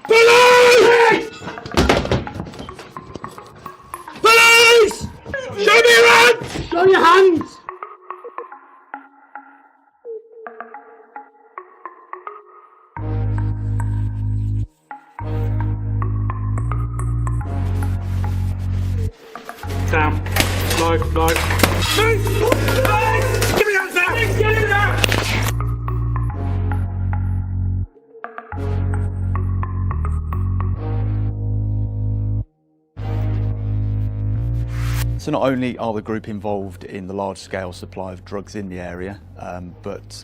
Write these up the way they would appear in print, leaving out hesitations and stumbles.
Police! Police! Show me your hands! Show your hands! Down. Low. Police! Police! Give me your hands now! Police, get in there! So not only are the group involved in the large-scale supply of drugs in the area, but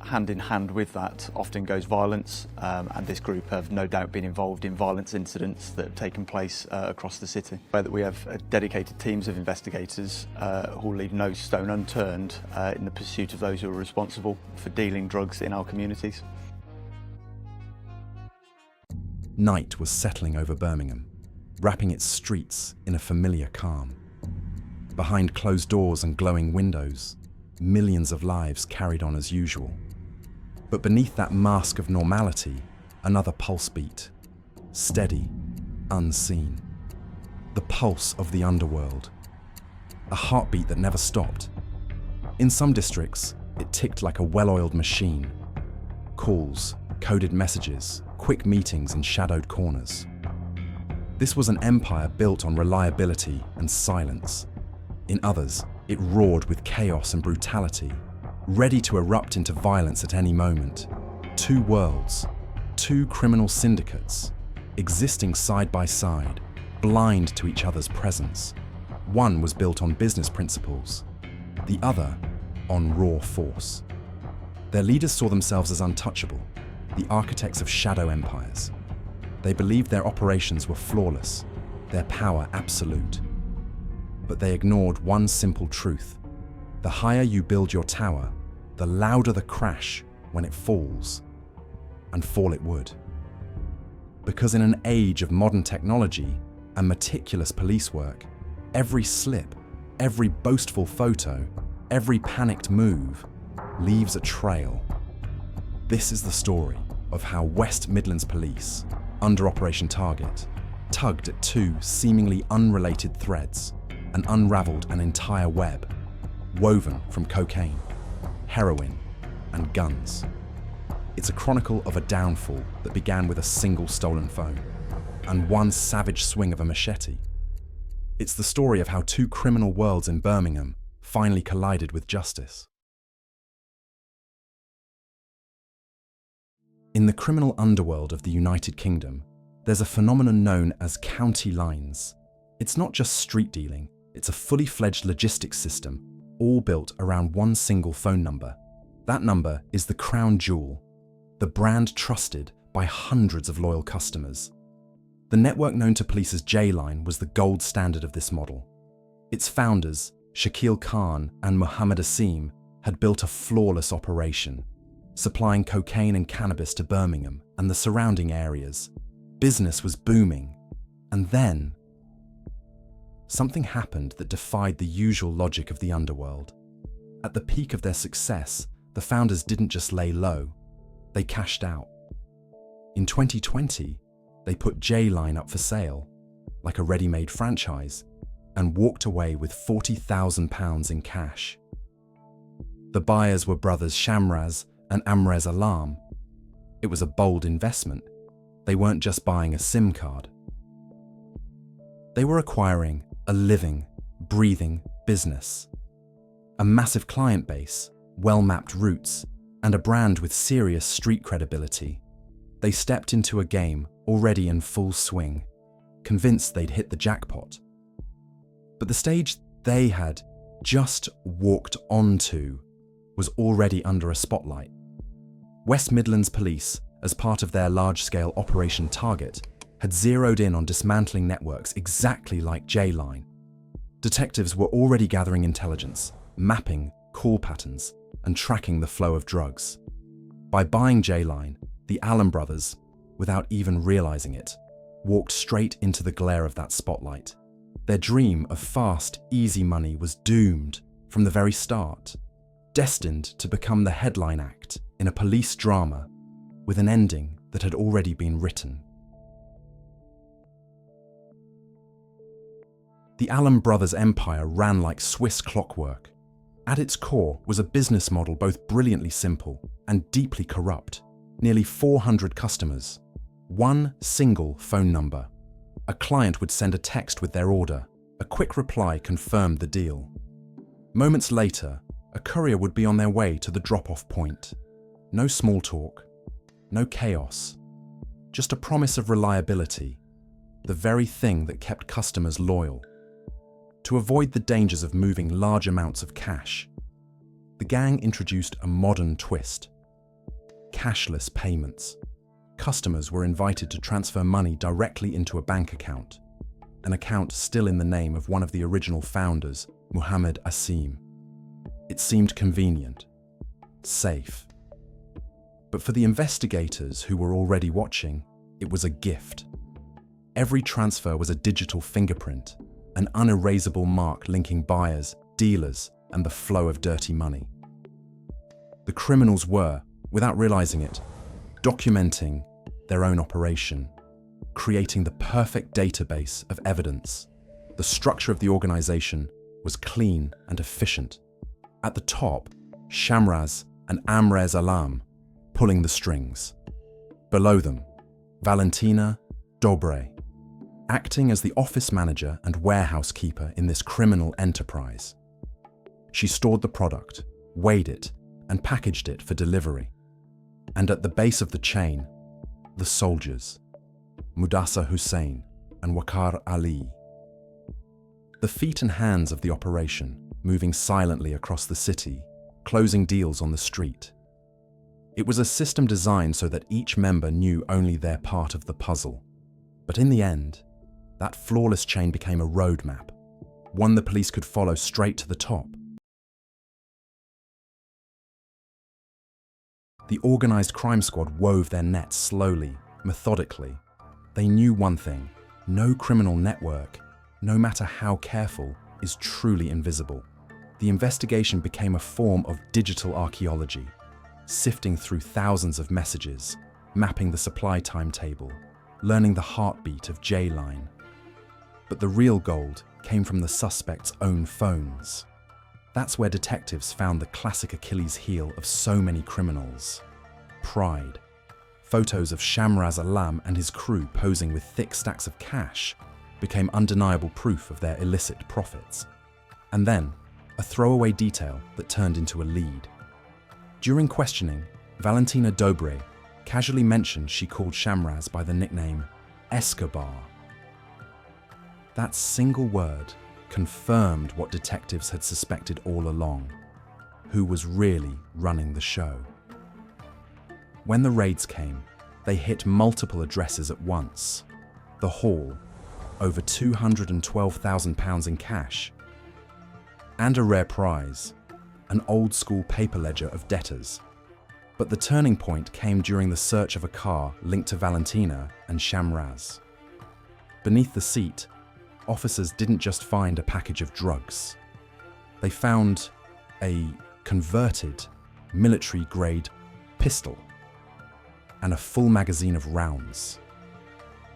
hand in hand with that often goes violence, and this group have no doubt been involved in violence incidents that have taken place across the city. Where that we have dedicated teams of investigators who will leave no stone unturned in the pursuit of those who are responsible for dealing drugs in our communities. Night was settling over Birmingham, wrapping its streets in a familiar calm. Behind closed doors and glowing windows, millions of lives carried on as usual. But beneath that mask of normality, another pulse beat, steady, unseen. The pulse of the underworld, a heartbeat that never stopped. In some districts, it ticked like a well-oiled machine. Calls, coded messages, quick meetings in shadowed corners. This was an empire built on reliability and silence. In others, it roared with chaos and brutality, ready to erupt into violence at any moment. Two worlds, two criminal syndicates, existing side by side, blind to each other's presence. One was built on business principles, the other on raw force. Their leaders saw themselves as untouchable, the architects of shadow empires. They believed their operations were flawless, their power absolute. But they ignored one simple truth. The higher you build your tower, the louder the crash when it falls. And fall it would. Because in an age of modern technology and meticulous police work, every slip, every boastful photo, every panicked move leaves a trail. This is the story of how West Midlands Police, under Operation Target, tugged at two seemingly unrelated threads and unravelled an entire web, woven from cocaine, heroin, and guns. It's a chronicle of a downfall that began with a single stolen phone and one savage swing of a machete. It's the story of how two criminal worlds in Birmingham finally collided with justice. In the criminal underworld of the United Kingdom, there's a phenomenon known as county lines. It's not just street dealing, it's a fully fledged logistics system, all built around one single phone number. That number is the crown jewel, the brand trusted by hundreds of loyal customers. The network known to police as J-Line was the gold standard of this model. Its founders, Shakil Khan and Muhammad Imran, had built a flawless operation, supplying cocaine and cannabis to Birmingham and the surrounding areas. Business was booming, and then something happened that defied the usual logic of the underworld. At the peak of their success, the founders didn't just lay low, they cashed out. In 2020, they put J-Line up for sale, like a ready-made franchise, and walked away with £40,000 in cash. The buyers were brothers Shamraz and Amrez Alam. It was a bold investment. They weren't just buying a SIM card. They were acquiring a living, breathing business. A massive client base, well-mapped routes, and a brand with serious street credibility. They stepped into a game already in full swing, convinced they'd hit the jackpot. But the stage they had just walked onto was already under a spotlight. West Midlands Police, as part of their large-scale Operation Target, had zeroed in on dismantling networks exactly like J-Line. Detectives were already gathering intelligence, mapping call patterns, and tracking the flow of drugs. By buying J-Line, the Allen brothers, without even realizing it, walked straight into the glare of that spotlight. Their dream of fast, easy money was doomed from the very start. Destined to become the headline act in a police drama with an ending that had already been written. The Allen brothers' empire ran like Swiss clockwork. At its core was a business model both brilliantly simple and deeply corrupt. Nearly 400 customers, one single phone number. A client would send a text with their order. A quick reply confirmed the deal. Moments later, a courier would be on their way to the drop-off point. No small talk, no chaos, just a promise of reliability, the very thing that kept customers loyal. To avoid the dangers of moving large amounts of cash, the gang introduced a modern twist: cashless payments. Customers were invited to transfer money directly into a bank account, an account still in the name of one of the original founders, Muhammad Asim. It seemed convenient, safe. But for the investigators who were already watching, it was a gift. Every transfer was a digital fingerprint, an unerasable mark linking buyers, dealers, and the flow of dirty money. The criminals were, without realizing it, documenting their own operation, creating the perfect database of evidence. The structure of the organization was clean and efficient. At the top, Shamraz and Amrez Alam pulling the strings. Below them, Valentina Dobre, acting as the office manager and warehouse keeper in this criminal enterprise. She stored the product, weighed it, and packaged it for delivery. And at the base of the chain, the soldiers, Mudassar Hussain and Waqar Ali. The feet and hands of the operation, moving silently across the city, closing deals on the street. It was a system designed so that each member knew only their part of the puzzle. But in the end, that flawless chain became a roadmap, one the police could follow straight to the top. The organized crime squad wove their nets slowly, methodically. They knew one thing: no criminal network, no matter how careful, is truly invisible. The investigation became a form of digital archaeology, sifting through thousands of messages, mapping the supply timetable, learning the heartbeat of J-Line. But the real gold came from the suspects' own phones. That's where detectives found the classic Achilles heel of so many criminals: pride. Photos of Shamraz Alam and his crew posing with thick stacks of cash became undeniable proof of their illicit profits. And then, a throwaway detail that turned into a lead. During questioning, Valentina Dobre casually mentioned she called Shamraz by the nickname Escobar. That single word confirmed what detectives had suspected all along: who was really running the show. When the raids came, they hit multiple addresses at once. The haul, over £212,000 in cash, and a rare prize, an old-school paper ledger of debtors. But the turning point came during the search of a car linked to Valentina and Shamraz. Beneath the seat, officers didn't just find a package of drugs. They found a converted, military-grade pistol and a full magazine of rounds.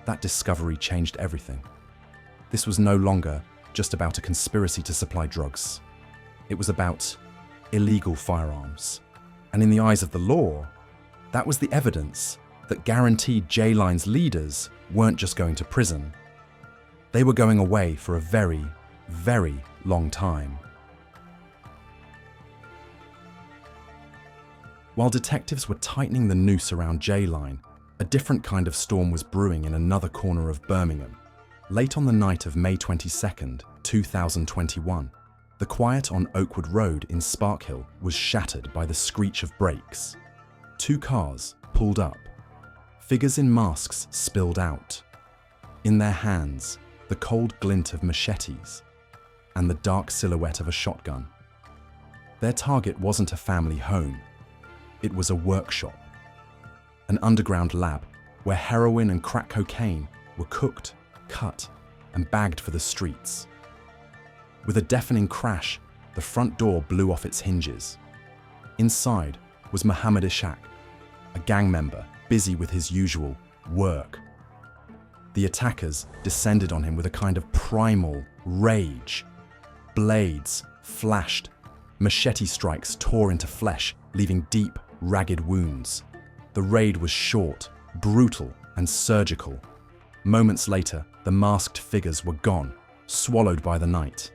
That discovery changed everything. This was no longer just about a conspiracy to supply drugs. It was about illegal firearms. And in the eyes of the law, that was the evidence that guaranteed J-Line's leaders weren't just going to prison. They were going away for a very, very long time. While detectives were tightening the noose around J-Line, a different kind of storm was brewing in another corner of Birmingham. Late on the night of May 22nd, 2021, the quiet on Oakwood Road in Sparkhill was shattered by the screech of brakes. Two cars pulled up. Figures in masks spilled out. In their hands, the cold glint of machetes and the dark silhouette of a shotgun. Their target wasn't a family home. It was a workshop, an underground lab where heroin and crack cocaine were cooked, cut, and bagged for the streets. With a deafening crash, the front door blew off its hinges. Inside was Muhammad Ishaq, a gang member, busy with his usual work. The attackers descended on him with a kind of primal rage. Blades flashed. Machete strikes tore into flesh, leaving deep, ragged wounds. The raid was short, brutal, and surgical. Moments later, the masked figures were gone, swallowed by the night,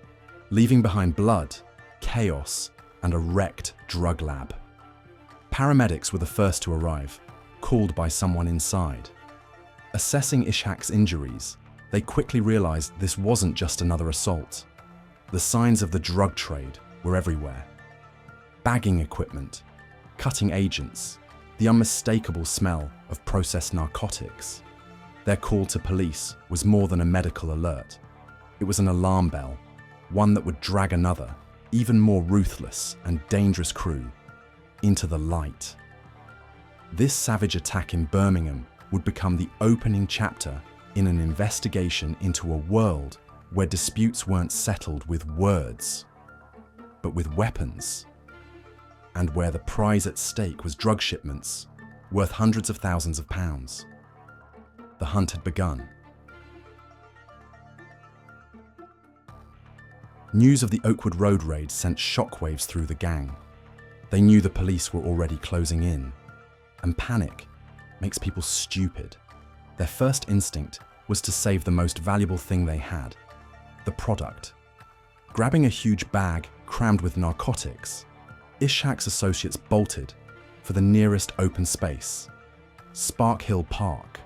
leaving behind blood, chaos, and a wrecked drug lab. Paramedics were the first to arrive, called by someone inside. Assessing Ishaq's injuries, they quickly realized this wasn't just another assault. The signs of the drug trade were everywhere. Bagging equipment, cutting agents, the unmistakable smell of processed narcotics. Their call to police was more than a medical alert. It was an alarm bell, one that would drag another, even more ruthless and dangerous crew into the light. This savage attack in Birmingham would become the opening chapter in an investigation into a world where disputes weren't settled with words, but with weapons, and where the prize at stake was drug shipments worth hundreds of thousands of pounds. The hunt had begun. News of the Oakwood Road raid sent shockwaves through the gang. They knew the police were already closing in, and panic makes people stupid. Their first instinct was to save the most valuable thing they had, the product. Grabbing a huge bag crammed with narcotics, Ishaq's associates bolted for the nearest open space, Spark Hill Park.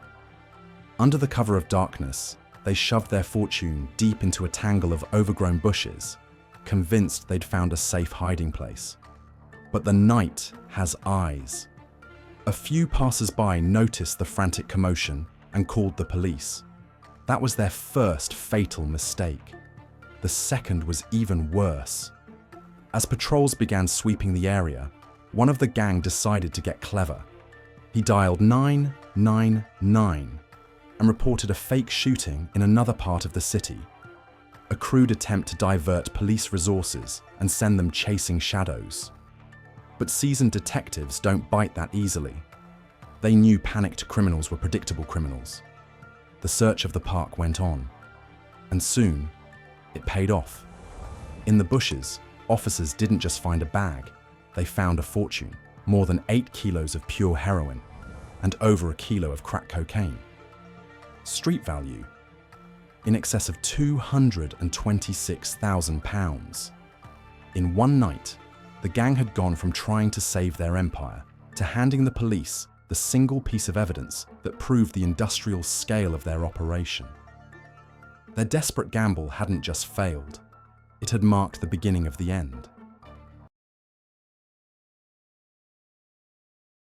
Under the cover of darkness, they shoved their fortune deep into a tangle of overgrown bushes, convinced they'd found a safe hiding place. But the night has eyes. A few passers-by noticed the frantic commotion and called the police. That was their first fatal mistake. The second was even worse. As patrols began sweeping the area, one of the gang decided to get clever. He dialed 999 and reported a fake shooting in another part of the city. A crude attempt to divert police resources and send them chasing shadows. But seasoned detectives don't bite that easily. They knew panicked criminals were predictable criminals. The search of the park went on, and soon it paid off. In the bushes, officers didn't just find a bag, they found a fortune, more than 8 kilos of pure heroin, and over a kilo of crack cocaine. Street value, in excess of £226,000. In one night, the gang had gone from trying to save their empire to handing the police the single piece of evidence that proved the industrial scale of their operation. Their desperate gamble hadn't just failed, it had marked the beginning of the end.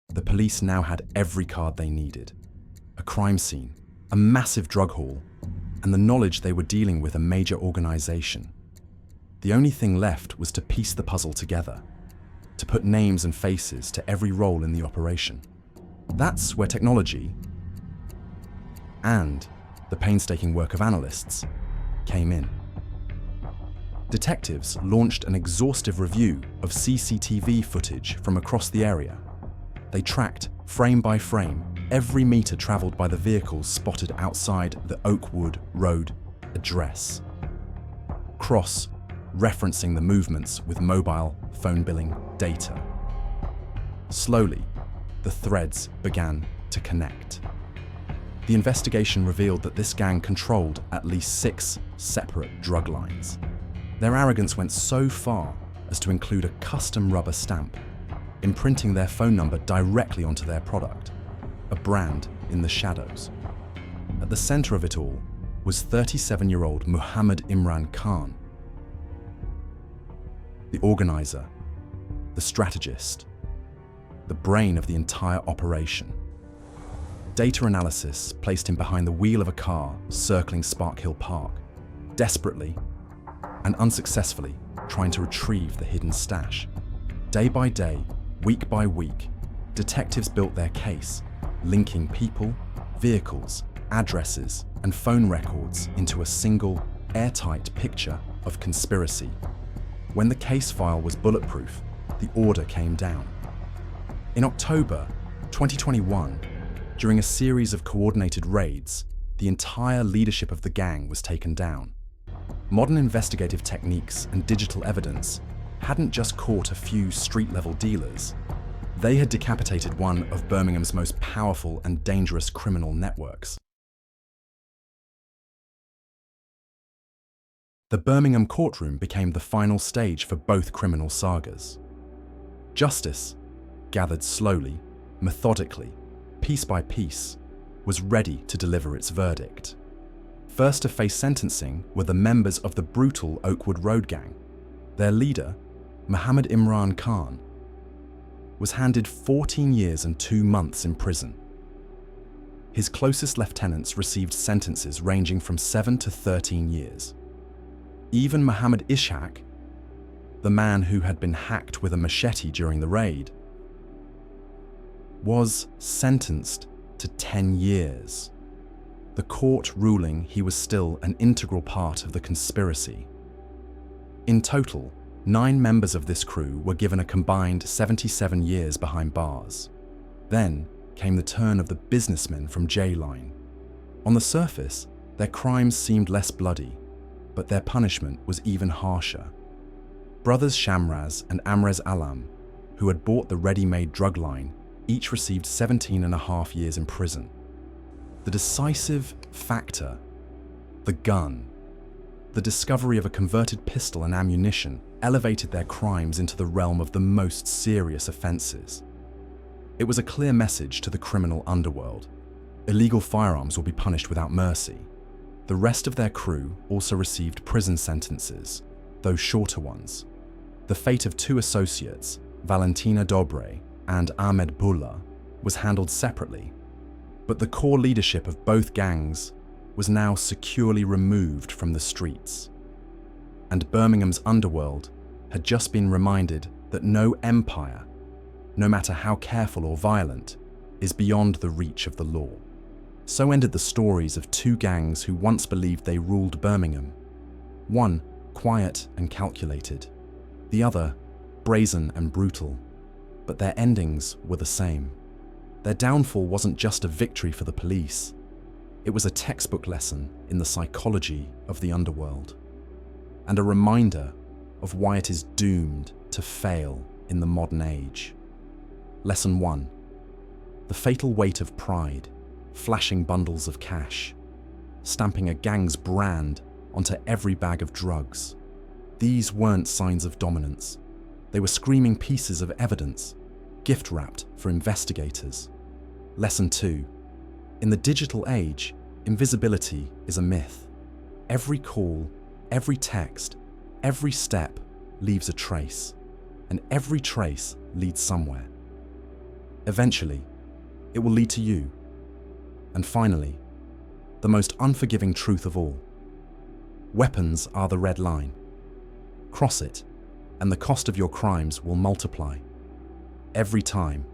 The police now had every card they needed: a crime scene, a massive drug haul, and the knowledge they were dealing with a major organization. The only thing left was to piece the puzzle together, to put names and faces to every role in the operation. That's where technology and the painstaking work of analysts came in. Detectives launched an exhaustive review of CCTV footage from across the area. They tracked, frame by frame, every meter traveled by the vehicles spotted outside the Oakwood Road address, cross-referencing the movements with mobile phone billing data. Slowly, the threads began to connect. The investigation revealed that this gang controlled at least 6 separate drug lines. Their arrogance went so far as to include a custom rubber stamp, imprinting their phone number directly onto their product, a brand in the shadows. At the center of it all was 37-year-old Muhammad Imran Khan, the organizer, the strategist, the brain of the entire operation. Data analysis placed him behind the wheel of a car circling Spark Hill Park, desperately and unsuccessfully trying to retrieve the hidden stash. Day by day, week by week, detectives built their case, linking people, vehicles, addresses, and phone records into a single, airtight picture of conspiracy. When the case file was bulletproof, the order came down. In October 2021, During a series of coordinated raids, the entire leadership of the gang was taken down. Modern investigative techniques and digital evidence hadn't just caught a few street-level dealers. They had decapitated one of Birmingham's most powerful and dangerous criminal networks. The Birmingham courtroom became the final stage for both criminal sagas. Justice, gathered slowly, methodically, piece by piece, was ready to deliver its verdict. First to face sentencing were the members of the brutal Oakwood Road gang. Their leader, Muhammad Imran Khan, was handed 14 years and 2 months in prison. His closest lieutenants received sentences ranging from 7 to 13 years. Even Muhammad Ishaq, the man who had been hacked with a machete during the raid, was sentenced to 10 years. The court ruling he was still an integral part of the conspiracy. In total, 9 members of this crew were given a combined 77 years behind bars. Then came the turn of the businessmen from J-Line. On the surface, their crimes seemed less bloody, but their punishment was even harsher. Brothers Shamraz and Amrez Alam, who had bought the ready-made drug line, each received 17.5 years in prison. The decisive factor, the gun, the discovery of a converted pistol and ammunition, elevated their crimes into the realm of the most serious offences. It was a clear message to the criminal underworld. Illegal firearms will be punished without mercy. The rest of their crew also received prison sentences, though shorter ones. The fate of 2 associates, Valentina Dobre and Ahmed Bulla, was handled separately, but the core leadership of both gangs was now securely removed from the streets. And Birmingham's underworld had just been reminded that no empire, no matter how careful or violent, is beyond the reach of the law. So ended the stories of 2 gangs who once believed they ruled Birmingham. One quiet and calculated, the other brazen and brutal, but their endings were the same. Their downfall wasn't just a victory for the police, it was a textbook lesson in the psychology of the underworld, and a reminder of why it is doomed to fail in the modern age. Lesson 1. The fatal weight of pride, flashing bundles of cash, stamping a gang's brand onto every bag of drugs. These weren't signs of dominance. They were screaming pieces of evidence, gift-wrapped for investigators. Lesson 2. In the digital age, invisibility is a myth. Every call, every text, every step leaves a trace, and every trace leads somewhere. Eventually, it will lead to you. And finally, the most unforgiving truth of all. Weapons are the red line. Cross it, and the cost of your crimes will multiply. Every time